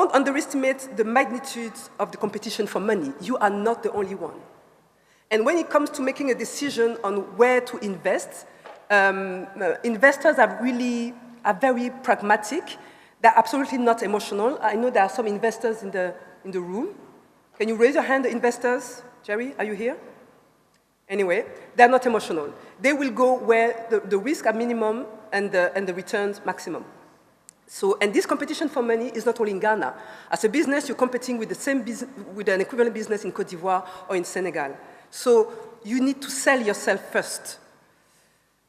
Don't underestimate the magnitude of the competition for money. You are not the only one. And when it comes to making a decision on where to invest, investors are very pragmatic. They're absolutely not emotional. I know there are some investors in the room. Can you raise your hand, the investors? Jerry, are you here? Anyway, they're not emotional. They will go where the risks are minimum and the returns maximum. So, and this competition for money is not only in Ghana. As a business, you're competing with with an equivalent business in Côte d'Ivoire or in Senegal. So you need to sell yourself first.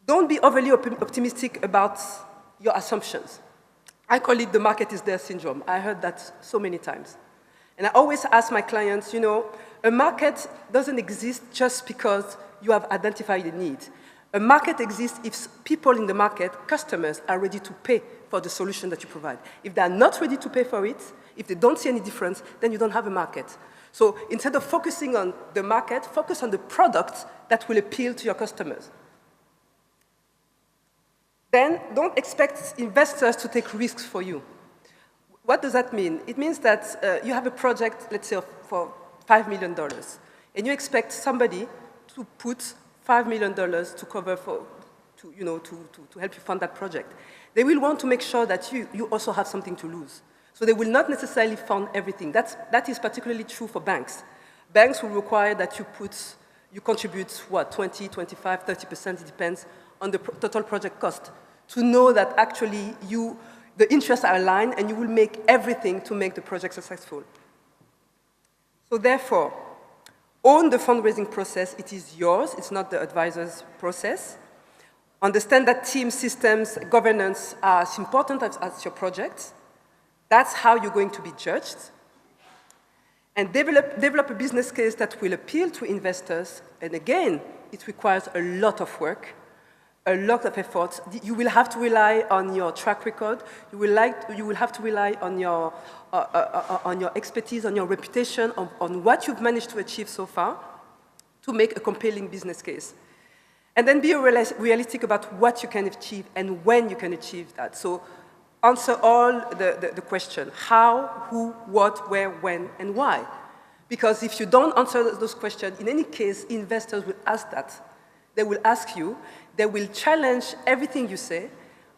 Don't be overly optimistic about your assumptions. I call it the market is there syndrome. I heard that so many times. And I always ask my clients, you know, a market doesn't exist just because you have identified a need. A market exists if people in the market, customers, are ready to pay for the solution that you provide. If they're not ready to pay for it, if they don't see any difference, then you don't have a market. So instead of focusing on the market, focus on the product that will appeal to your customers. Then don't expect investors to take risks for you. What does that mean? It means that you have a project, let's say, for $5 million, and you expect somebody to put $5 million to cover to help you fund that project. They will want to make sure that you also have something to lose. So they will not necessarily fund everything. That is particularly true for banks. Banks will require that you contribute, what, 20, 25, 30%, it depends on the total project cost, to know that actually the interests are aligned and you will make everything to make the project successful. So therefore, own the fundraising process. It is yours. It's not the advisor's process. Understand that team systems, governance are as important as your project. That's how you're going to be judged. And develop a business case that will appeal to investors. And again, it requires a lot of work, a lot of effort. You will have to rely on your track record. You will have to rely on your expertise, on your reputation, on what you've managed to achieve so far to make a compelling business case. And then be realistic about what you can achieve and when you can achieve that. So answer all the question: how, who, what, where, when, and why. Because if you don't answer those questions, in any case, investors will ask that. They will ask you, they will challenge everything you say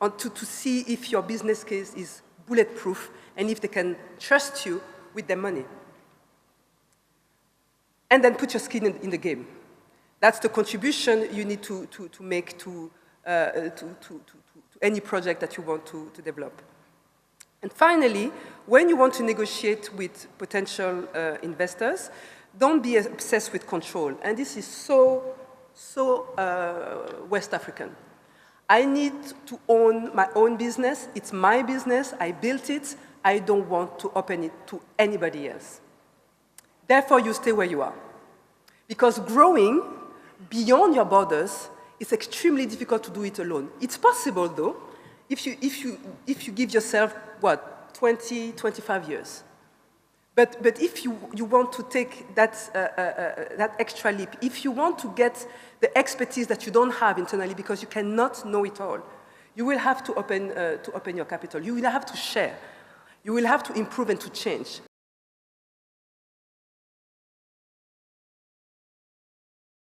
to see if your business case is bulletproof and if they can trust you with their money. And then put your skin in the game. That's the contribution you need to make to any project that you want to develop. And finally, when you want to negotiate with potential investors, don't be obsessed with control. And this is so West African. I need to own my own business. It's my business. I built it. I don't want to open it to anybody else. Therefore, you stay where you are. Because growing beyond your borders is extremely difficult to do it alone. It's possible, though, if you give yourself, 20, 25 years. But if you want to take that extra leap, if you want to get the expertise that you don't have internally because you cannot know it all, you will have to open your capital. You will have to share. You will have to improve and to change.